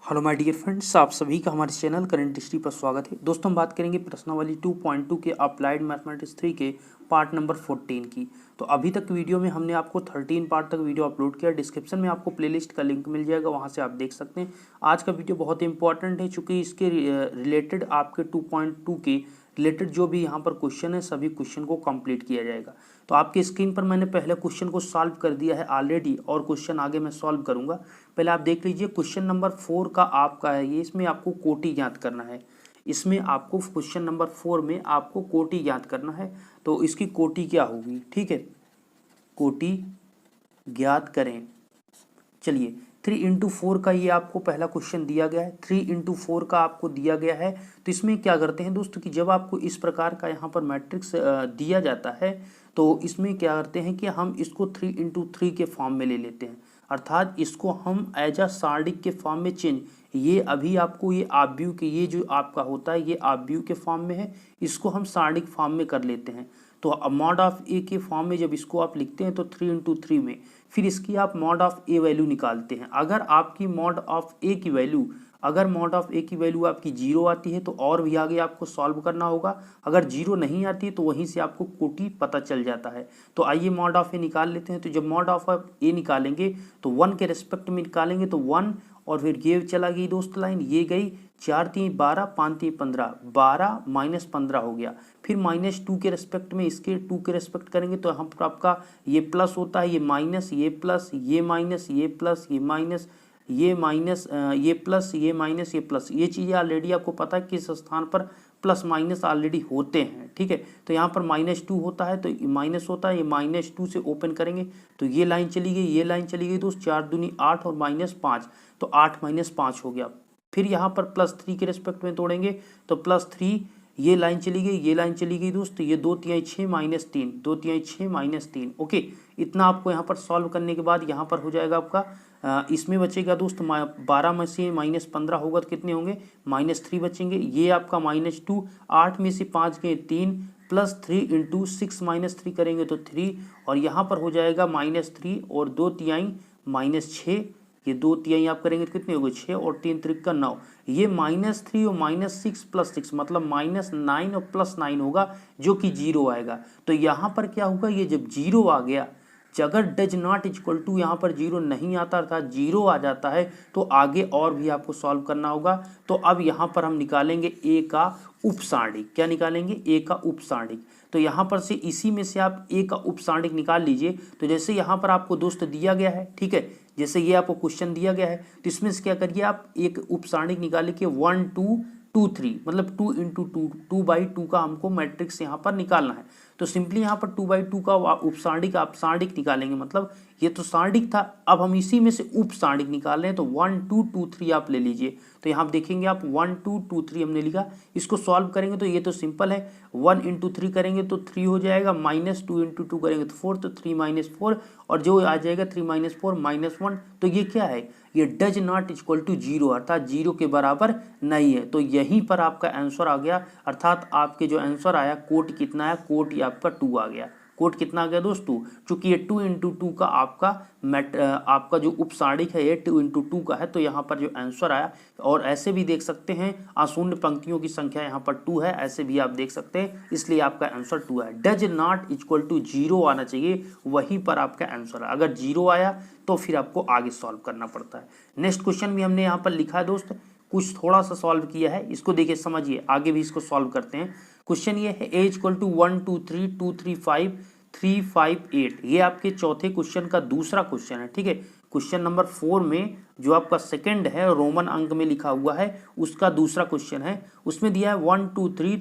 Hello my dear friends, आप सभी का हमारे चैनल करंट हिस्ट्री पर स्वागत है। दोस्तों हम बात करेंगे प्रश्नावली 2.2 के अप्लाइड मैथमेटिक्स 3 के पार्ट नंबर 14 की। तो अभी तक वीडियो में हमने आपको 13 पार्ट तक वीडियो अपलोड किया। डिस्क्रिप्शन में आपको प्लेलिस्ट का लिंक मिल जाएगा, वहां से आप देख सकते हैं। आज का वीडियो बहुत ही इंपॉर्टेंट है, चूँकि इसके रिलेटेड आपके 2.2 के रिलेटेड जो भी यहाँ पर क्वेश्चन है, सभी क्वेश्चन को कंप्लीट किया जाएगा। तो आपकी स्क्रीन पर मैंने पहले क्वेश्चन को सॉल्व कर दिया है ऑलरेडी, और क्वेश्चन आगे मैं सॉल्व करूंगा। पहले आप देख लीजिए, क्वेश्चन नंबर 4 का आपका है ये। इसमें आपको कोटि ज्ञात करना है। इसमें आपको क्वेश्चन नंबर 4 में आपको कोटि ज्ञात करना है। तो इसकी कोटि क्या होगी, ठीक है, कोटि ज्ञात करें। चलिए, 3 इंटू 4 का ये आपको पहला क्वेश्चन दिया गया है। 3 इंटू 4 का आपको दिया गया है। तो इसमें क्या करते हैं दोस्तों कि जब आपको इस प्रकार का यहाँ पर मैट्रिक्स दिया जाता है, तो इसमें क्या करते हैं कि हम इसको 3 इंटू 3 के फॉर्म में ले लेते हैं। अर्थात इसको हम एज अ सारणिक के फॉर्म में चेंज, ये अभी आपको ये आव्यूह के, ये जो आपका होता है ये आव्यूह के फॉर्म में है, इसको हम सारणिक फॉर्म में कर लेते हैं। तो मॉड ऑफ ए के फॉर्म में जब इसको आप लिखते हैं तो 3 इंटू 3 में, फिर इसकी आप मॉड ऑफ ए वैल्यू निकालते हैं। अगर आपकी मॉड ऑफ ए की वैल्यू, अगर मॉड ऑफ ए की वैल्यू आपकी 0 आती है तो और भी आगे आपको सॉल्व करना होगा। अगर 0 नहीं आती है तो वहीं से आपको कोटि पता चल जाता है। तो आइए मॉड ऑफ ए निकाल लेते हैं। तो जब मॉड ऑफ ए निकालेंगे तो 1 के रेस्पेक्ट में निकालेंगे, तो 1 और फिर ये चला गई दोस्त लाइन, ये गई 4 3 12 5 3 15, 12 माइनस 15 हो गया। फिर -2 के रेस्पेक्ट में इसके 2 के रेस्पेक्ट करेंगे तो हम आपका ये प्लस होता है, ये माइनस, ये प्लस, ये माइनस, ये प्लस, ये माइनस, ये माइनस, ये प्लस, ये माइनस, ये प्लस। ये चीज़ें ऑलरेडी आपको पता है किस स्थान पर प्लस माइनस ऑलरेडी होते हैं, ठीक है। तो यहाँ पर -2 होता है तो माइनस होता है, ये -2 से ओपन करेंगे तो ये लाइन चली गई, ये लाइन चली गई दोस्त, 4 दूनी 8 और -5, तो 8 - 5 हो गया। फिर यहाँ पर +3 के रेस्पेक्ट में तोड़ेंगे तो +3, ये लाइन चली गई, ये लाइन चली गई दोस्त, ये 2 तिहाई 6 -3, 2 तिहाई 6 -3। ओके, इतना आपको यहाँ पर सॉल्व करने के बाद यहाँ पर हो जाएगा आपका, इसमें बचेगा दोस्त 12 में से -15 होगा तो कितने होंगे, -3 बचेंगे। ये आपका -2, 8 में से 5 गए 3, +3 इंटू 6 -3 करेंगे तो 3, और यहाँ पर हो जाएगा -3 और 2 तिहाई -6, ये 2 तिहाई आप करेंगे तो कितने हो गए 6 और 3 त्रिक का 9। ये -3 और -6 +6 मतलब -9 और +9 होगा, जो कि 0 आएगा। तो यहाँ पर क्या होगा, ये जब 0 आ गया, अगर डज नॉट इक्वल टू यहाँ पर 0 नहीं आता अर्थात 0 आ जाता है, तो आगे और भी आपको सॉल्व करना होगा। तो अब यहाँ पर हम निकालेंगे ए का उपसारणिक। क्या निकालेंगे, ए का उपसारणिक। तो यहाँ पर से इसी में से आप ए का उपसारणिक निकाल लीजिए। तो जैसे यहाँ पर आपको दोस्त दिया गया है, ठीक है, जैसे ये आपको क्वेश्चन दिया गया है, तो इसमें से क्या करिए आप एक उपसारणिक निकालिए कि 1 2 2 3, मतलब 2 इंटू 2, 2/2 का हमको मैट्रिक्स यहाँ पर निकालना है। तो सिंपली यहाँ पर 2/2 का उपसारणिक आप सारणिक निकालेंगे, मतलब ये तो सारणिक था, अब हम इसी में से उपसारणिक निकाल रहे हैं। तो 1 2 2 3 आप ले लीजिए। तो यहाँ देखेंगे आप 1 2 2 3 हमने लिखा। इसको सॉल्व करेंगे तो ये तो सिंपल है, 1 इंटू 3 करेंगे तो 3 हो जाएगा, -2 इंटू 2 करेंगे तो 4, तो 3 - 4, और जो आ जाएगा 3 - 4 -1। तो ये क्या है, ये डज नॉट इक्वल टू 0, अर्थात 0 के बराबर नहीं है। तो यहीं पर आपका आंसर आ गया, अर्थात आपके जो आंसर आया कोट कितना आया, कोट ये आपका 2 आ गया। कोट कितना आ गया दोस्तों, चूंकि ये 2 इंटू 2 का आपका जो उपसारणिक है ये 2 इंटू 2 का है, तो यहाँ पर जो आंसर आया, और ऐसे भी देख सकते हैं आशून्य पंक्तियों की संख्या यहाँ पर 2 है, ऐसे भी आप देख सकते हैं, इसलिए आपका आंसर 2 है। डज नॉट इक्वल टू 0 आना चाहिए, वहीं पर आपका आंसर है। अगर 0 आया तो फिर आपको आगे सॉल्व करना पड़ता है। नेक्स्ट क्वेश्चन भी हमने यहाँ पर लिखा है दोस्त, कुछ थोड़ा सा सॉल्व किया है, इसको देखिए समझिए, आगे भी इसको सॉल्व करते हैं। क्वेश्चन ये है a इक्वल टू 1 2 3 2 3 5 3 5 8, ये आपके चौथे क्वेश्चन का दूसरा क्वेश्चन है, ठीक है। क्वेश्चन नंबर 4 में जो आपका सेकंड है, रोमन अंक में लिखा हुआ है, उसका दूसरा क्वेश्चन है। उसमें दिया है 1 2 3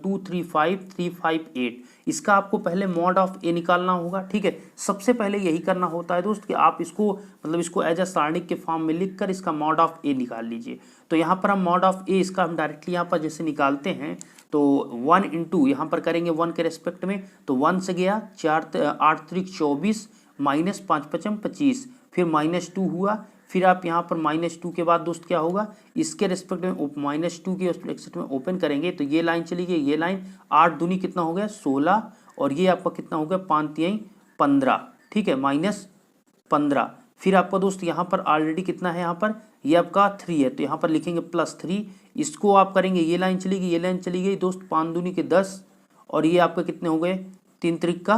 2 3 5 3 5 8। इसका आपको पहले मॉड ऑफ ए निकालना होगा, ठीक है। सबसे पहले यही करना होता है दोस्त कि आप इसको, मतलब इसको एज अ सारणिक के फॉर्म में लिखकर इसका मॉड ऑफ ए निकाल लीजिए। तो यहाँ पर हम मॉड ऑफ ए इसका हम डायरेक्टली यहाँ पर जैसे निकालते हैं, तो 1 इंटू यहाँ पर करेंगे 1 के रेस्पेक्ट में, तो 1 से गया 4 8 त्रिक 24 -5 5 25, फिर -2 हुआ। फिर आप यहाँ पर -2 के बाद दोस्त क्या होगा, इसके रेस्पेक्ट में -2 के रेस्पेक्ट में ओपन करेंगे तो ये लाइन चली गई, ये लाइन 8 दूनी कितना हो गया 16, और ये आपका कितना हो गया 5 तिहाई 15, ठीक है, -15। फिर आपका दोस्त यहाँ पर ऑलरेडी कितना है, यहाँ पर ये आपका 3 है, तो यहाँ पर लिखेंगे +3। इसको आप करेंगे, ये लाइन चली गई, ये लाइन चली गई दोस्त, 5 दूनी के 10 और ये आपका कितने हो गए, 3 त्रिक का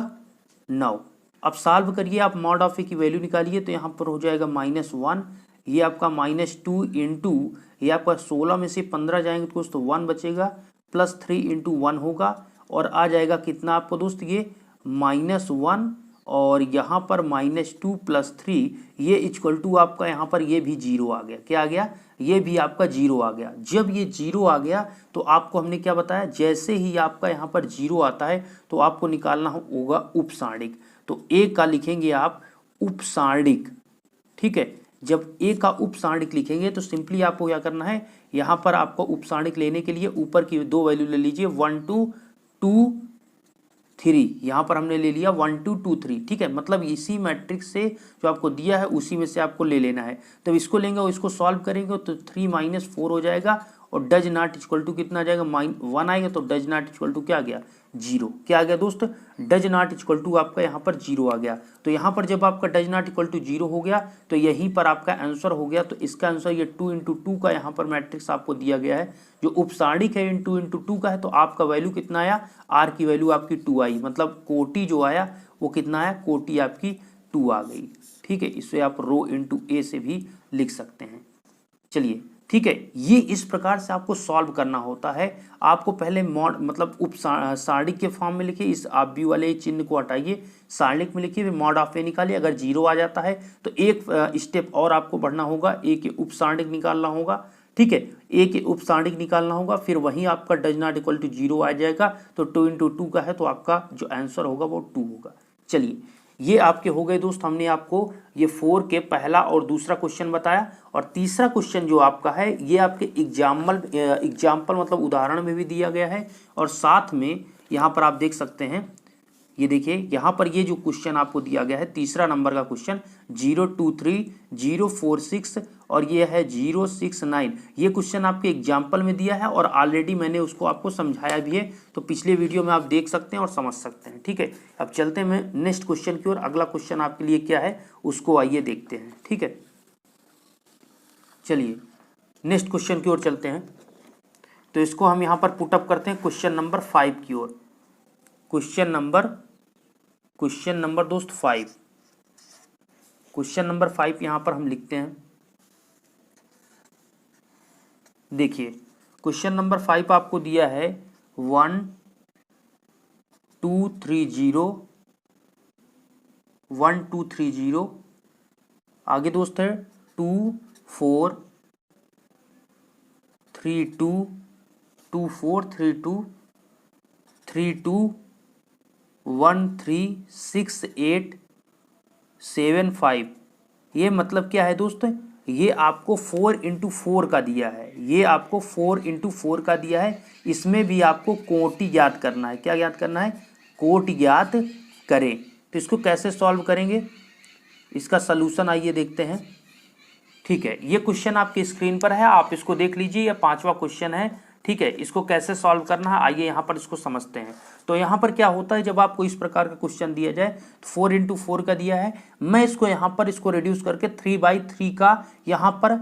9। अब सॉल्व करिए, आप मॉड ऑफ ए की वैल्यू निकालिए, तो यहाँ पर हो जाएगा -1, ये आपका -2 इंटू ये आपका 16 में से 15 जाएंगे तो दोस्तों 1 बचेगा, +3 इंटू 1 होगा और आ जाएगा कितना आपको दोस्त, ये -1 और यहाँ पर -2 + 3 ये इक्वल टू आपका यहाँ पर ये भी 0 आ गया। क्या आ गया, ये भी आपका 0 आ गया। जब ये 0 आ गया तो आपको हमने क्या बताया, जैसे ही आपका यहाँ पर 0 आता है तो आपको निकालना होगा उपसारणिक। तो ए का लिखेंगे आप उपसारणिक, ठीक है। जब ए का उपसारणिक लिखेंगे तो सिंपली आपको क्या करना है, यहाँ पर आपको उपसारणिक लेने के लिए ऊपर की 2 वैल्यू ले लीजिए, 1 2 2 3, यहाँ पर हमने ले लिया 1 2 2 3, ठीक है। मतलब इसी मैट्रिक्स से जो आपको दिया है उसी में से आपको ले लेना है। तो इसको लेंगे और इसको सॉल्व करेंगे तो 3 - 4 हो जाएगा और डज नॉट इक्वल टू कितना आ जाएगा, -1 आएगा, तो डज नॉट इक्वल टू क्या आ गया, 0। क्या आ गया दोस्त, डज नॉट इक्वल टू आपका यहाँ पर 0 आ गया। तो यहाँ पर जब आपका डज नॉट इक्वल टू 0 हो गया तो यहीं पर आपका आंसर हो गया। तो इसका आंसर ये 2 × 2 का यहाँ पर मैट्रिक्स आपको दिया गया है, जो उपसारणिक है 2 × 2 का है। तो आपका वैल्यू कितना आया, आर की वैल्यू आपकी 2 आई, मतलब कोटि जो आया वो कितना आया, कोटि आपकी 2 आ गई, ठीक है। इसे आप रो इंटू ए से भी लिख सकते हैं। चलिए ठीक है, ये इस प्रकार से आपको सॉल्व करना होता है। आपको पहले मॉड मतलब उप सारणिक के फॉर्म में लिखिए, इस आप बी वाले चिन्ह को हटाइए, सारणिक में लिखिए, मॉड ऑफ ए निकालिए। अगर 0 आ जाता है तो एक स्टेप और आपको बढ़ना होगा, ए के उप सारणिक निकालना होगा, ठीक है। ए के उप सारणिक निकालना होगा, फिर वहीं आपका डज नॉट इक्वल टू 0 आ जाएगा। तो 2 × 2 का है तो आपका जो आंसर होगा वो 2 होगा। चलिए ये आपके हो गए दोस्त, हमने आपको ये 4 के पहला और दूसरा क्वेश्चन बताया। और तीसरा क्वेश्चन जो आपका है ये आपके एग्जाम्पल मतलब उदाहरण में भी दिया गया है और साथ में यहाँ पर आप देख सकते हैं, ये देखिए यहाँ पर ये जो क्वेश्चन आपको दिया गया है तीसरा नंबर का क्वेश्चन 023 046 और ये है 069। ये क्वेश्चन आपके एग्जाम्पल में दिया है और ऑलरेडी मैंने उसको आपको समझाया भी है, तो पिछले वीडियो में आप देख सकते हैं और समझ सकते हैं, ठीक है। अब चलते हैं नेक्स्ट क्वेश्चन की ओर। अगला क्वेश्चन आपके लिए क्या है उसको आइए देखते हैं, ठीक है। चलिए नेक्स्ट क्वेश्चन की ओर चलते हैं। तो इसको हम यहाँ पर पुटअप करते हैं क्वेश्चन नंबर 5 की ओर। क्वेश्चन नंबर दोस्त 5, क्वेश्चन नंबर 5 यहाँ पर हम लिखते हैं। देखिए क्वेश्चन नंबर 5 आपको दिया है 1 2 3 0 1 2 3 0, आगे दोस्त है 2 4 3 2 2 4 3 2 3 2 1 3 6 8 7 5। ये मतलब क्या है दोस्त, ये आपको 4 × 4 का दिया है, ये आपको 4 × 4 का दिया है। इसमें भी आपको कोटि ज्ञात करना है। क्या ज्ञात करना है, कोटि ज्ञात करें। तो इसको कैसे सॉल्व करेंगे, इसका सलूशन आइए देखते हैं, ठीक है। ये क्वेश्चन आपकी स्क्रीन पर है, आप इसको देख लीजिए, यह 5वां क्वेश्चन है, ठीक है। इसको कैसे सॉल्व करना है आइए यहाँ पर इसको समझते हैं। तो यहाँ पर क्या होता है, जब आपको इस प्रकार का क्वेश्चन दिया जाए, 4 × 4 का दिया है, मैं इसको यहाँ पर इसको रिड्यूस करके 3/3 का यहाँ पर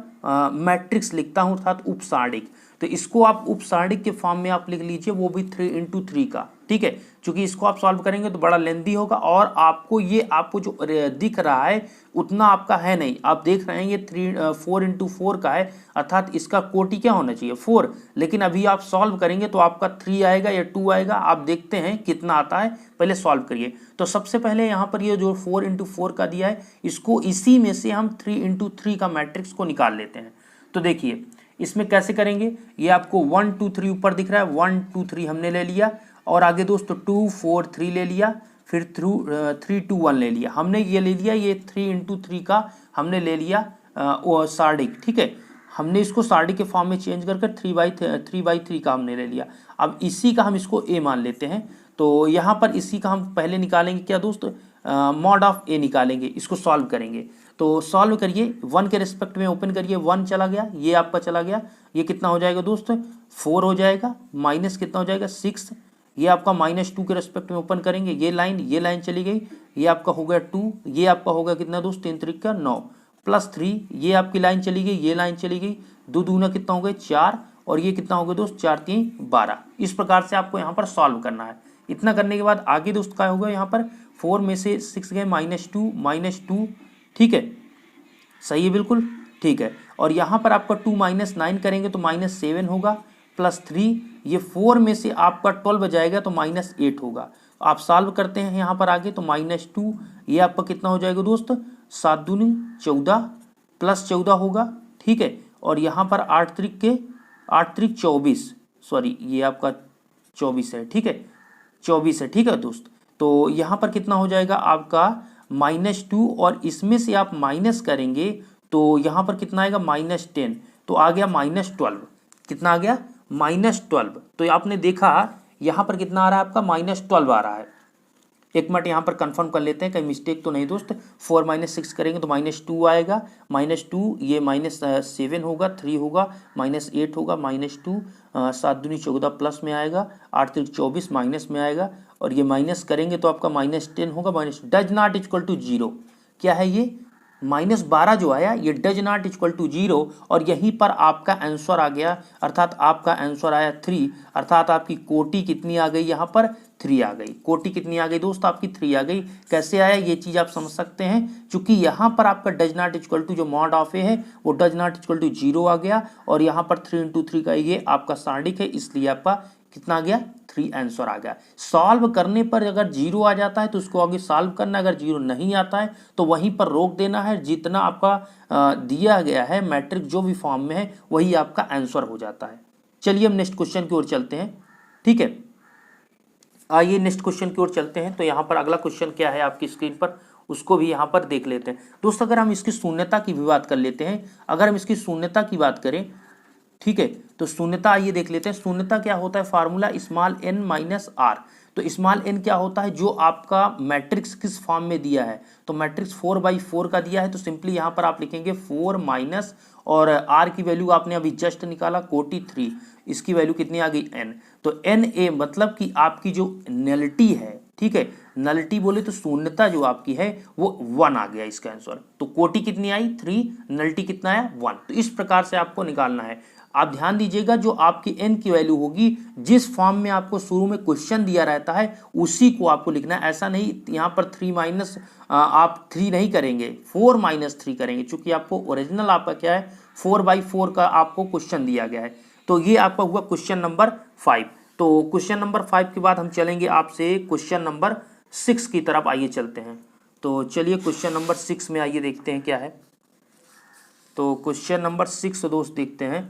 मैट्रिक्स लिखता हूँ, अर्थात उपसारणिक। तो इसको आप उपसारणिक के फॉर्म में आप लिख लीजिए, वो भी 3 × 3 का, ठीक है। चूंकि इसको आप सॉल्व करेंगे तो बड़ा लेंदी होगा और आपको जो दिख रहा है उतना आपका है नहीं। आप देख रहे हैं ये 4 × 4 का है, अर्थात इसका कोटि क्या होना चाहिए 4, लेकिन अभी आप सॉल्व करेंगे तो आपका 3 आएगा या 2 आएगा। आप देखते हैं कितना आता है, पहले सॉल्व करिए। तो सबसे पहले यहाँ पर ये जो 4 × 4 का दिया है, इसको इसी में से हम 3 × 3 का मैट्रिक्स को निकाल लेते हैं। तो देखिए इसमें कैसे करेंगे, ये आपको 1 2 3 ऊपर दिख रहा है, 1 2 3 हमने ले लिया और आगे दोस्तों 2 4 3 ले लिया, फिर 3 2 1 ले लिया। हमने ये ले लिया, ये 3 × 3 का हमने ले लिया सारणिक, ठीक है। हमने इसको सारणिक के फॉर्म में चेंज करके 3/3 का हमने ले लिया। अब इसी का हम इसको ए मान लेते हैं। तो यहाँ पर इसी का हम पहले निकालेंगे क्या दोस्त, मॉड ऑफ ए निकालेंगे, इसको सॉल्व करेंगे। तो सॉल्व करिए, 1 के रिस्पेक्ट में ओपन करिए, 1 चला गया, ये आपका चला गया, ये कितना हो जाएगा दोस्त 4 हो जाएगा, माइनस कितना हो जाएगा 6, ये आपका -2 के रिस्पेक्ट में ओपन करेंगे, ये लाइन चली गई, ये आपका हो गया 2, ये आपका हो गया कितना दोस्त 3 3 का 9 प्लस 3, ये आपकी लाइन चली गई, ये लाइन चली गई, 2 दूना कितना हो गया 4 और ये कितना हो गया दोस्त 4 3 12। इस प्रकार से आपको यहाँ पर सॉल्व करना है। इतना करने के बाद आगे दोस्त क्या होगा, यहाँ पर 4 में से 6 गए -2, ठीक है, सही है बिल्कुल ठीक है। और यहाँ पर आपका 2 -9 करेंगे तो -7 होगा प्लस 3, ये 4 में से आपका 12 जाएगा तो -8 होगा। आप सॉल्व करते हैं यहाँ पर आगे तो -2, ये आपका कितना हो जाएगा दोस्त 7 दूनी 14 प्लस 14 होगा, ठीक है। और यहाँ पर 8 त्रिक 24, सॉरी ये आपका 24 है, ठीक है 24 है, ठीक है दोस्त। तो यहाँ पर कितना हो जाएगा आपका -2 और इसमें से आप माइनस करेंगे तो यहाँ पर कितना आएगा -10, तो आ गया -12। कितना आ गया -12। तो आपने देखा यहाँ पर कितना आ रहा है आपका -12 आ रहा है। एक मिनट यहाँ पर कंफर्म कर लेते हैं कहीं मिस्टेक तो नहीं दोस्त। 4 - 6 करेंगे तो -2 आएगा, -2 ये -7 होगा, 3 होगा, -8 होगा, -2 7 दूनी 14 प्लस में आएगा, 8 त्रिक 24 माइनस में आएगा और ये माइनस करेंगे तो आपका -10 होगा। Minus does not equal to 0, क्या है ये -12 जो आया ये डज नॉट इक्वल टू 0 और यहीं पर आपका आंसर आ गया, अर्थात आपका आंसर आया 3, अर्थात आपकी कोटि कितनी आ गई, यहाँ पर 3 आ गई। कोटि कितनी आ गई दोस्त आपकी 3 आ गई। कैसे आया ये चीज़ आप समझ सकते हैं, क्योंकि यहाँ पर आपका डज नॉट इक्वल टू जो मॉड ऑफ ए है वो डज नॉट इक्वल टू 0 आ गया और यहाँ पर 3 × 3 का ये आपका सारणिक है, इसलिए आपका कितना आ गया 3 आंसर आ गया। सॉल्व करने पर अगर 0 आ जाता है तो उसको आगे सॉल्व करना, अगर 0 नहीं आता है तो वहीं पर रोक देना है। जितना आपका दिया गया है मैट्रिक्स जो भी फॉर्म में है वही आपका आंसर हो जाता है। चलिए हम नेक्स्ट क्वेश्चन की ओर चलते हैं, ठीक है। आइए नेक्स्ट क्वेश्चन की ओर चलते हैं। तो यहाँ पर अगला क्वेश्चन क्या है आपकी स्क्रीन पर, उसको भी यहाँ पर देख लेते हैं दोस्त। अगर हम इसकी शून्यता की भी बात कर लेते हैं, अगर हम इसकी शून्यता की बात करें, ठीक है, तो शून्यता आइए देख लेते हैं। शून्यता क्या होता है, फार्मूला स्मॉल n - r। तो स्मॉल n क्या होता है, जो आपका मैट्रिक्स किस फॉर्म में दिया है, तो मैट्रिक्स 4/4 का दिया है तो सिंपली यहाँ पर आप लिखेंगे 4 माइनस और r की वैल्यू आपने अभी जस्ट निकाला कोटि 3, इसकी वैल्यू कितनी आ गई n। तो na मतलब कि आपकी जो नलिटी है, ठीक है, नलिटी बोले तो शून्यता जो आपकी है वो 1 आ गया इसका आंसर। तो कोटि कितनी आई 3, नलिटी कितना आया 1। तो इस प्रकार से आपको निकालना है। आप ध्यान दीजिएगा जो आपकी n की वैल्यू होगी, जिस फॉर्म में आपको शुरू में क्वेश्चन दिया रहता है उसी को आपको लिखना है। ऐसा नहीं यहाँ पर 3 माइनस आप 3 नहीं करेंगे, 4 - 3 करेंगे, क्योंकि आपको ओरिजिनल आपका क्या है 4/4 का आपको क्वेश्चन दिया गया है। तो ये आपका हुआ क्वेश्चन नंबर 5। तो क्वेश्चन नंबर 5 के बाद हम चलेंगे आपसे क्वेश्चन नंबर 6 की तरफ। आइए चलते हैं। तो चलिए क्वेश्चन नंबर 6 में आइए देखते हैं क्या है। तो क्वेश्चन नंबर 6 दोस्त देखते हैं,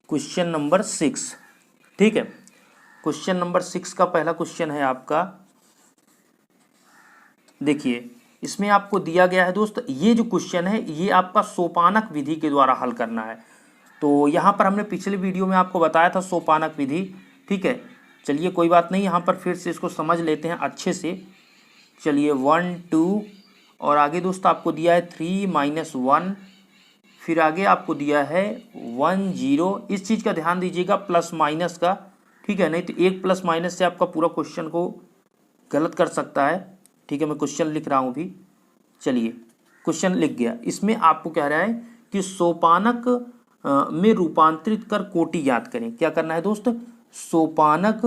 क्वेश्चन नंबर 6, ठीक है। क्वेश्चन नंबर 6 का पहला क्वेश्चन है आपका, देखिए इसमें आपको दिया गया है दोस्त, ये जो क्वेश्चन है ये आपका सोपानक विधि के द्वारा हल करना है। तो यहाँ पर हमने पिछले वीडियो में आपको बताया था सोपानक विधि, ठीक है। चलिए कोई बात नहीं, यहाँ पर फिर से इसको समझ लेते हैं अच्छे से। चलिए 1 2 और आगे दोस्त आपको दिया है 3 - 1, फिर आगे आपको दिया है 1 0। इस चीज़ का ध्यान दीजिएगा प्लस माइनस का, ठीक है, नहीं तो एक प्लस माइनस से आपका पूरा क्वेश्चन को गलत कर सकता है, ठीक है। मैं क्वेश्चन लिख रहा हूँ अभी, चलिए क्वेश्चन लिख गया। इसमें आपको कह रहा है कि सोपानक में रूपांतरित कर कोटि ज्ञात करें। क्या करना है दोस्त, सोपानक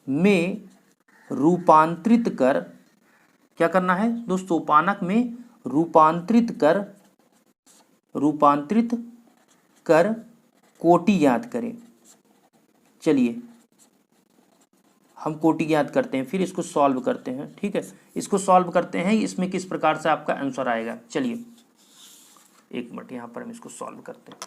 में रूपांतरित कर, क्या करना है दोस्त, सोपानक में रूपांतरित कर कोटि ज्ञात करें। चलिए हम कोटि ज्ञात करते हैं, फिर इसको सॉल्व करते हैं, ठीक है। इसको सॉल्व करते हैं, इसमें किस प्रकार से आपका आंसर आएगा। चलिए एक मिनट यहाँ पर हम इसको सॉल्व करते हैं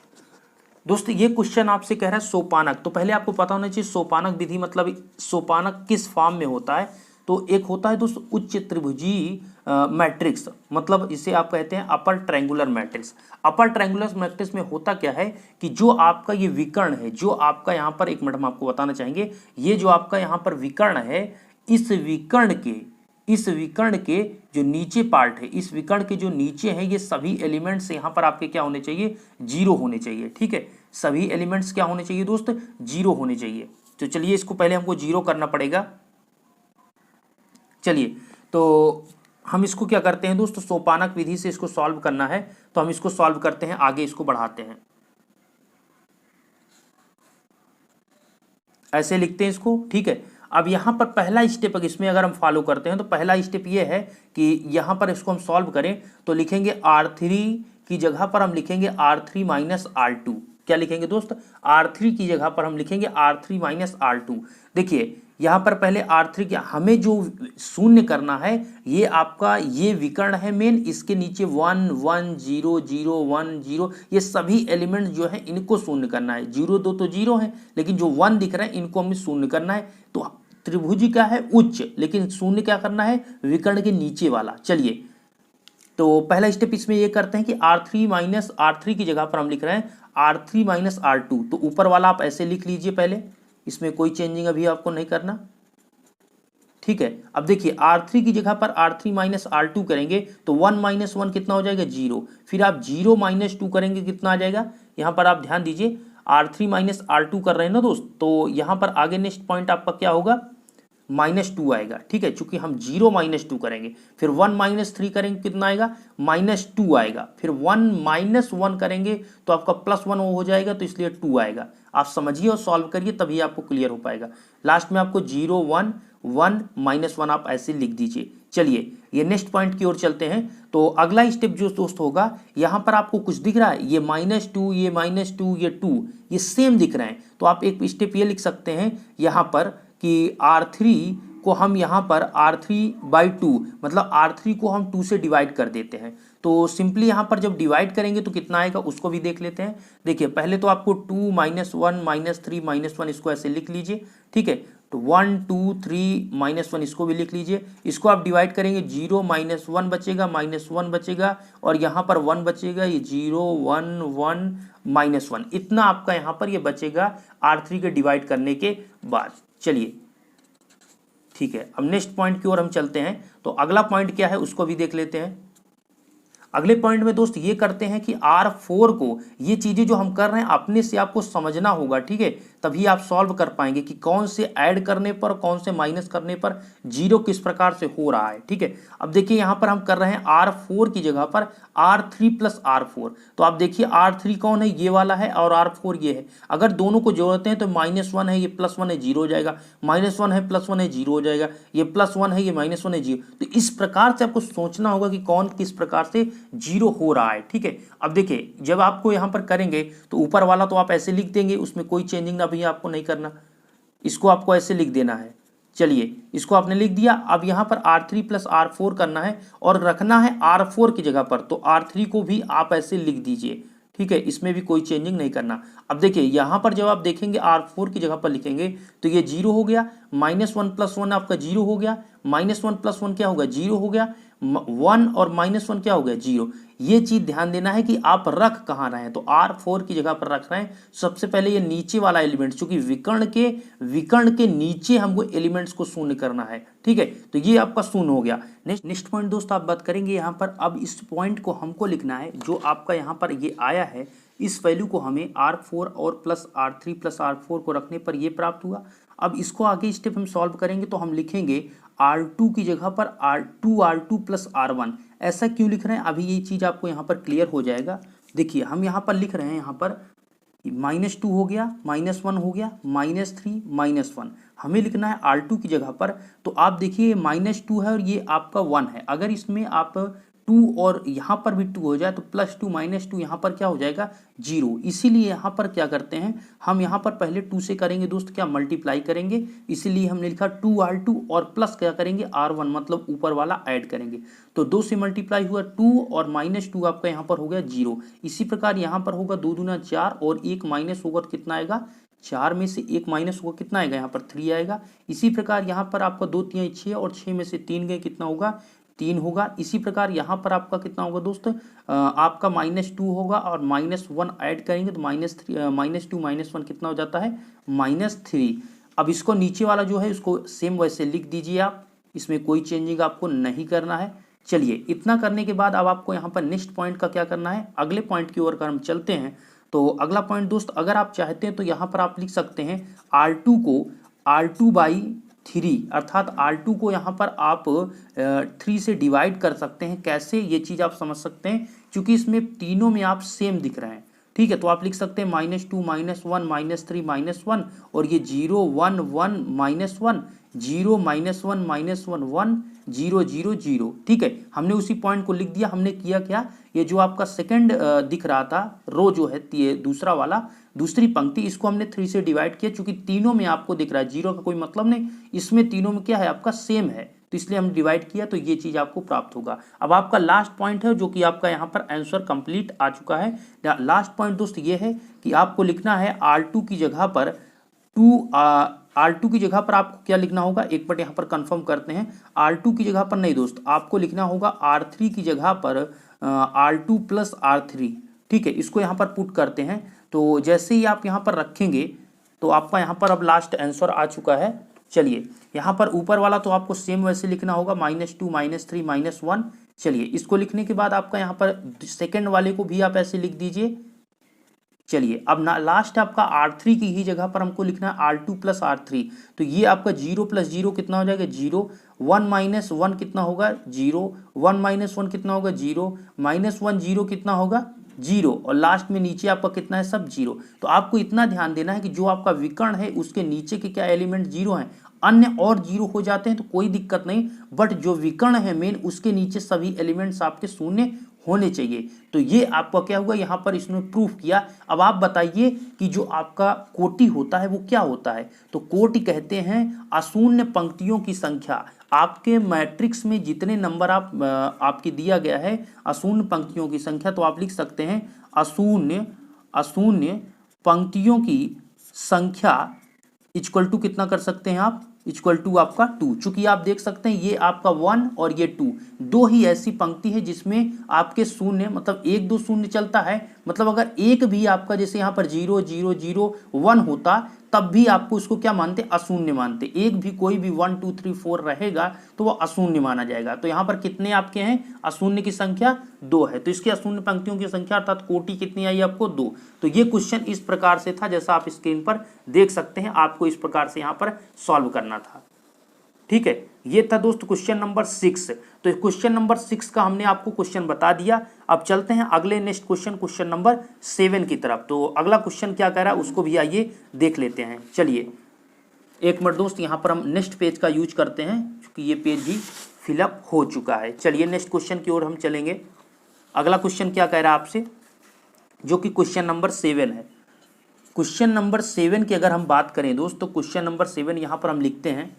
दोस्त। ये क्वेश्चन आपसे कह रहा है सोपानक, तो पहले आपको पता होना चाहिए सोपानक विधि मतलब सोपानक किस फॉर्म में होता है। तो एक होता है दोस्त उच्च त्रिभुजी मैट्रिक्स, मतलब इसे आप कहते हैं upper triangular matrix. Upper triangular matrix में होता क्या है कि जो आपका ये विकर्ण है, जो आपका यहाँ पर, एक मिनट हम आपको बताना चाहेंगे, ये जो आपका यहाँ पर विकर्ण है, इस विकर्ण के जो नीचे पार्ट है, इस विकर्ण के जो नीचे हैं, ये सभी एलिमेंट्स यहाँ पर आपके क्या होने चाहिए, 0 होने चाहिए, ठीक है। सभी एलिमेंट्स क्या होने चाहिए दोस्त, 0 होने चाहिए। तो चलिए इसको पहले हमको 0 करना पड़ेगा। चलिए, तो हम इसको क्या करते हैं दोस्तों, सोपानक विधि से इसको सॉल्व करना है, तो हम इसको सॉल्व करते हैं, आगे इसको बढ़ाते हैं। ऐसे लिखते हैं इसको, ठीक है। अब यहाँ पर पहला स्टेप इसमें अगर हम फॉलो करते हैं तो पहला स्टेप ये है कि यहाँ पर इसको हम सॉल्व करें तो लिखेंगे R3 की जगह पर हम लिखेंगे R3 माइनस R2। क्या लिखेंगे दोस्त, R3 की जगह पर हम लिखेंगे R3 माइनस R2। देखिए यहाँ पर पहले R3 क्या, हमें जो शून्य करना है ये आपका ये विकर्ण है मेन, इसके नीचे 1 1 0 0 1 0 ये सभी एलिमेंट जो है इनको शून्य करना है। 0 2 तो 0 है, लेकिन जो 1 दिख रहा है इनको हमें शून्य करना है। तो त्रिभुज क्या है उच्च, लेकिन शून्य क्या करना है विकर्ण के नीचे वाला। चलिए, तो पहला स्टेप इसमें ये करते हैं कि R3 माइनस R3 की जगह पर हम लिख रहे हैं R3 माइनस R2। तो ऊपर वाला आप ऐसे लिख लीजिए पहले, इसमें कोई चेंजिंग अभी आपको नहीं करना, ठीक है। अब देखिए R3 की जगह पर R3 माइनस R2 करेंगे तो 1 माइनस 1 कितना हो जाएगा 0, फिर आप 0 माइनस 2 करेंगे कितना आ जाएगा। यहाँ पर आप ध्यान दीजिए R3 माइनस R2 कर रहे हैं ना दोस्त, तो यहाँ पर आगे नेक्स्ट पॉइंट आपका क्या होगा -2 आएगा, ठीक है। चूंकि हम 0 माइनस 2 करेंगे, फिर 1 माइनस 3 करेंगे कितना आएगा -2 आएगा, फिर 1 माइनस 1 करेंगे तो आपका +1 हो जाएगा, तो इसलिए 2 आएगा। आप समझिए और सॉल्व करिए तभी आपको क्लियर हो पाएगा। लास्ट में आपको 0 1 1 -1 आप ऐसे लिख दीजिए। चलिए ये नेक्स्ट पॉइंट की ओर चलते हैं। तो अगला स्टेप जो दोस्त होगा, यहाँ पर आपको कुछ दिख रहा है, ये -2 ये -2 ये 2 ये सेम दिख रहे हैं, तो आप एक स्टेप ये लिख सकते हैं यहाँ पर कि R3 को हम यहाँ पर R3/2 मतलब R3 को हम 2 से डिवाइड कर देते हैं। तो सिंपली यहाँ पर जब डिवाइड करेंगे तो कितना आएगा उसको भी देख लेते हैं। देखिए पहले तो आपको 2 -1 -3 -1 इसको ऐसे लिख लीजिए, ठीक है। तो 1 2 3 -1 इसको भी लिख लीजिए। इसको आप डिवाइड करेंगे 0 -1 बचेगा, -1 बचेगा और यहाँ पर 1 बचेगा, ये 0 1 1 -1 इतना आपका यहाँ पर ये बचेगा R3 के डिवाइड करने के बाद। चलिए ठीक है, अब नेक्स्ट पॉइंट की ओर हम चलते हैं। तो अगला पॉइंट क्या है उसको भी देख लेते हैं। अगले पॉइंट में दोस्त ये करते हैं कि R4 को, ये चीजें जो हम कर रहे हैं अपने से आपको समझना होगा, ठीक है, तभी आप सॉल्व कर पाएंगे कि कौन से ऐड करने पर कौन से माइनस करने पर 0 किस प्रकार से हो रहा है, ठीक है। अब देखिए यहाँ पर हम कर रहे हैं R4 की जगह पर R3 + R4। तो आप देखिए R3 कौन है, ये वाला है, और R4 ये है। अगर दोनों को जोड़ते हैं तो -1 है, ये +1 है, 0 हो जाएगा, -1 है +1 है, 0 हो जाएगा, ये +1 है, ये -1 है, 0। तो इस प्रकार से आपको सोचना होगा कि कौन किस प्रकार से 0 हो रहा है, ठीक है। अब देखिए जब आपको यहाँ पर करेंगे तो ऊपर वाला तो आप ऐसे लिख देंगे, उसमें कोई चेंजिंग अभी आपको नहीं करना, इसको आपको ऐसे लिख देना है। चलिए इसको आपने लिख दिया। अब यहाँ पर R3 + R4 करना है और रखना है R4 की जगह पर, तो R3 को भी आप ऐसे लिख दीजिए, ठीक है, इसमें भी कोई चेंजिंग नहीं करना। अब देखिए यहाँ पर जब आप देखेंगे R4 की जगह पर लिखेंगे तो ये 0 हो गया, -1 + 1 आपका 0 हो गया, -1 + 1 क्या होगा 0 हो गया, 1 और -1 क्या हो गया 0। ये चीज ध्यान देना है कि आप रख कहाँ रहे हैं। तो R4 की जगह पर रख रहे हैं सबसे पहले ये नीचे वाला एलिमेंट, क्योंकि विकर्ण के नीचे हमको एलिमेंट्स को शून्य करना है, ठीक है। तो ये आपका शून्य हो गया। नेक्स्ट पॉइंट दोस्त आप बात करेंगे यहाँ पर। अब इस पॉइंट को हमको लिखना है जो आपका यहाँ पर ये आया है, इस वैल्यू को हमें R4 और +R3 + R4 को रखने पर ये प्राप्त हुआ। अब इसको आगे स्टेप हम सॉल्व करेंगे तो हम लिखेंगे R2 की जगह पर R2 + R1। ऐसा क्यों लिख रहे हैं अभी ये चीज़ आपको यहाँ पर क्लियर हो जाएगा। देखिए हम यहाँ पर लिख रहे हैं, यहाँ पर -2 हो गया, -1 हो गया, -3 -1 हमें लिखना है R2 की जगह पर। तो आप देखिए -2 है और ये आपका 1 है। अगर इसमें आप 2 और यहाँ पर भी 2 हो जाए तो +2 -2 यहाँ पर क्या हो जाएगा 0। इसीलिए यहाँ पर क्या करते हैं हम, यहाँ पर पहले 2 से करेंगे दोस्त क्या मल्टीप्लाई करेंगे, इसीलिए हमने लिखा 2R2 और प्लस क्या करेंगे R1 मतलब ऊपर वाला ऐड करेंगे। तो 2 से मल्टीप्लाई हुआ 2 और -2 आपका यहाँ पर हो गया 0। इसी प्रकार यहाँ पर होगा 2 दूना 4 और 1 माइनस होगा तो कितना आएगा 4 में से 1 माइनस होगा कितना आएगा यहाँ पर 3 आएगा। इसी प्रकार यहाँ पर आपका 2 3 6 और 6 में से 3 गए कितना होगा 3 होगा। इसी प्रकार यहाँ पर आपका कितना होगा दोस्त, आपका -2 होगा और -1 ऐड करेंगे तो -2 -1 कितना हो जाता है -3। अब इसको नीचे वाला जो है उसको सेम वैसे लिख दीजिए आप, इसमें कोई चेंजिंग आपको नहीं करना है। चलिए इतना करने के बाद अब आपको यहाँ पर नेक्स्ट पॉइंट का क्या करना है, अगले पॉइंट की ओर अगर हम चलते हैं तो अगला पॉइंट दोस्त अगर आप चाहते हैं तो यहाँ पर आप लिख सकते हैं R2 को R2 3, अर्थात R2 को यहाँ पर आप 3 से डिवाइड कर सकते हैं। कैसे, ये चीज़ आप समझ सकते हैं, क्योंकि इसमें तीनों में आप सेम दिख रहे हैं। ठीक है, तो आप लिख सकते हैं -2 -1 -3 -1, और ये 0 1 1 -1 0 -1 -1 1 0 0 0। ठीक है, हमने उसी पॉइंट को लिख दिया। हमने किया क्या, ये जो आपका सेकंड दिख रहा था रो जो है, ये दूसरा वाला, दूसरी पंक्ति, इसको हमने 3 से डिवाइड किया, चूंकि तीनों में आपको दिख रहा है, जीरो का कोई मतलब नहीं, इसमें तीनों में क्या है आपका सेम है, तो इसलिए हम डिवाइड किया, तो ये चीज आपको प्राप्त होगा। अब आपका लास्ट पॉइंट है जो कि आपका यहाँ पर आंसर कंप्लीट आ चुका है। लास्ट पॉइंट दोस्त ये है कि आपको लिखना है R2 की जगह पर R2 की जगह पर आपको क्या लिखना होगा, एक बार यहाँ पर कंफर्म करते हैं। R2 की जगह पर नहीं दोस्त, आपको लिखना होगा R3 की जगह पर R2 + R3। ठीक है, इसको यहाँ पर पुट करते हैं। तो जैसे ही आप यहाँ पर रखेंगे तो आपका यहाँ पर अब लास्ट आंसर आ चुका है। चलिए, यहाँ पर ऊपर वाला तो आपको सेम वैसे लिखना होगा, -2 -3 -1। चलिए, इसको लिखने के बाद आपका यहाँ पर सेकंड वाले को भी आप ऐसे लिख दीजिए। चलिए, अब ना लास्ट आपका R3 की ही जगह पर हमको लिखना है R2 + R3। तो ये आपका 0 + 0 कितना हो जाएगा, 0, 1 - 1 कितना होगा, 0, 1 - 1 कितना होगा, 0, -1 0 कितना होगा, 0, और लास्ट में नीचे आपका कितना है, सब 0। तो आपको इतना ध्यान देना है कि जो आपका विकर्ण है उसके नीचे के क्या एलिमेंट 0 हैं, अन्य और 0 हो जाते हैं तो कोई दिक्कत नहीं, बट जो विकर्ण है मेन, उसके नीचे सभी एलिमेंट्स आपके शून्य होने चाहिए। तो ये आपका क्या हुआ, यहाँ पर इसने प्रूफ किया। अब आप बताइए कि जो आपका कोटि होता है वो क्या होता है। तो कोटि कहते हैं अशून्य पंक्तियों की संख्या। आपके मैट्रिक्स में जितने नंबर आपके दिया गया है अशून्य पंक्तियों की संख्या, तो आप लिख सकते हैं अशून्य पंक्तियों की संख्या इक्वल टू कितना कर सकते हैं आप, इक्वल टू आपका 2। चूंकि आप देख सकते हैं ये आपका 1 और ये 2, दो ही ऐसी पंक्ति है जिसमें आपके शून्य, मतलब 1 2 शून्य चलता है। मतलब अगर एक भी आपका जैसे यहाँ पर 0 0 0 1 होता, तब भी आपको उसको क्या मानते, अशून्य मानते। एक भी कोई भी 1 2 3 4 रहेगा तो वो अशून्य माना जाएगा। तो यहाँ पर कितने आपके हैं, अशून्य की संख्या 2 है। तो इसकी अशून्य पंक्तियों की संख्या अर्थात कोटि कितनी आई आपको, 2। तो ये क्वेश्चन इस प्रकार से था, जैसा आप स्क्रीन पर देख सकते हैं। आपको इस प्रकार से यहाँ पर सॉल्व करना था। ठीक है, ये था दोस्त क्वेश्चन नंबर 6। तो क्वेश्चन नंबर 6 का हमने आपको क्वेश्चन बता दिया। अब चलते हैं अगले नेक्स्ट क्वेश्चन नंबर 7 की तरफ। तो अगला क्वेश्चन क्या कह रहा है उसको भी आइए देख लेते हैं। चलिए, एक मिनट दोस्त, यहाँ पर हम नेक्स्ट पेज का यूज करते हैं क्योंकि ये पेज भी फिलअप हो चुका है। चलिए, नेक्स्ट क्वेश्चन की ओर हम चलेंगे। अगला क्वेश्चन क्या कह रहा है आपसे, जो कि क्वेश्चन नंबर 7 है। क्वेश्चन नंबर 7 की अगर हम बात करें दोस्त, तो क्वेश्चन नंबर 7 यहाँ पर हम लिखते हैं।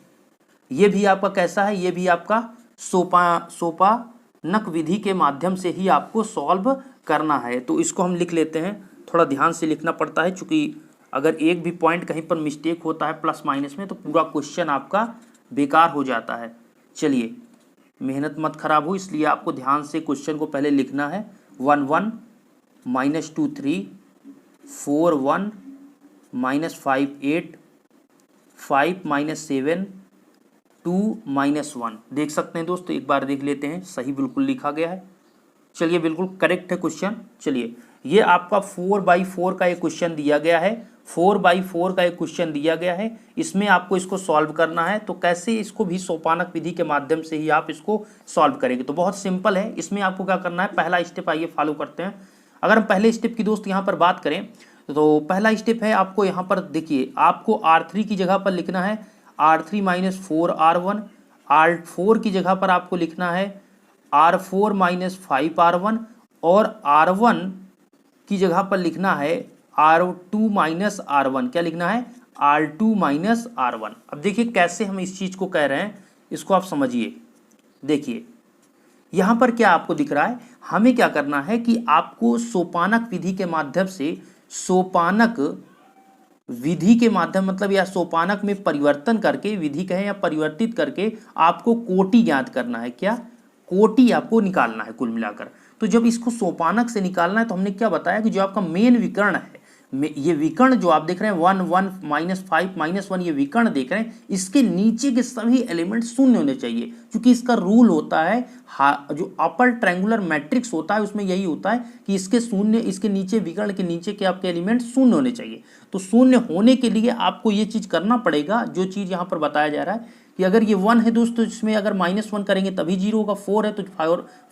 ये भी आपका कैसा है, ये भी आपका सोपानक विधि के माध्यम से ही आपको सॉल्व करना है। तो इसको हम लिख लेते हैं, थोड़ा ध्यान से लिखना पड़ता है, क्योंकि अगर एक भी पॉइंट कहीं पर मिस्टेक होता है प्लस माइनस में, तो पूरा क्वेश्चन आपका बेकार हो जाता है। चलिए, मेहनत मत खराब हो, इसलिए आपको ध्यान से क्वेश्चन को पहले लिखना है। 1 1 -2 3 4 1 -5 8 5 -7 2 -1। देख सकते हैं दोस्तों, एक बार देख लेते हैं, सही बिल्कुल लिखा गया है। चलिए, बिल्कुल करेक्ट है क्वेश्चन। चलिए, ये आपका 4/4 का एक क्वेश्चन दिया गया है। 4/4 का एक क्वेश्चन दिया गया है, इसमें आपको इसको सॉल्व करना है। तो कैसे, इसको भी सोपानक विधि के माध्यम से ही आप इसको सॉल्व करेंगे। तो बहुत सिंपल है, इसमें आपको क्या करना है, पहला स्टेप आइए फॉलो करते हैं। अगर हम पहले स्टेप की दोस्त यहाँ पर बात करें, तो पहला स्टेप है, आपको यहाँ पर देखिए, आपको R3 की जगह पर लिखना है R3 - 4 R1। R4 की जगह पर आपको लिखना है R4 - 5 R1, और R1 की जगह पर लिखना है R2 - R1। क्या लिखना है, R2 - R1। अब देखिए कैसे हम इस चीज को कह रहे हैं, इसको आप समझिए। देखिए, यहां पर क्या आपको दिख रहा है, हमें क्या करना है कि आपको सोपानक विधि के माध्यम से, सोपानक विधि के माध्यम मतलब या सोपानक में परिवर्तन करके, विधि कहें या परिवर्तित करके, आपको कोटि ज्ञात करना है। क्या, कोटि आपको निकालना है कुल मिलाकर। तो जब इसको सोपानक से निकालना है, तो हमने क्या बताया कि जो आपका मेन विकर्ण है, ये विकर्ण जो आप देख रहे हैं 1 1 -5 -1 ये विकर्ण देख रहे हैं, इसके नीचे के सभी एलिमेंट शून्य होने चाहिए, क्योंकि इसका रूल होता है जो अपर ट्रायंगुलर मैट्रिक्स होता है उसमें यही होता है कि इसके शून्य, इसके नीचे विकर्ण के नीचे के आपके एलिमेंट शून्य होने चाहिए। तो शून्य होने के लिए आपको ये चीज करना पड़ेगा, जो चीज यहाँ पर बताया जा रहा है कि अगर ये 1 है दोस्तों, इसमें अगर -1 करेंगे तभी 0 होगा, 4 है तो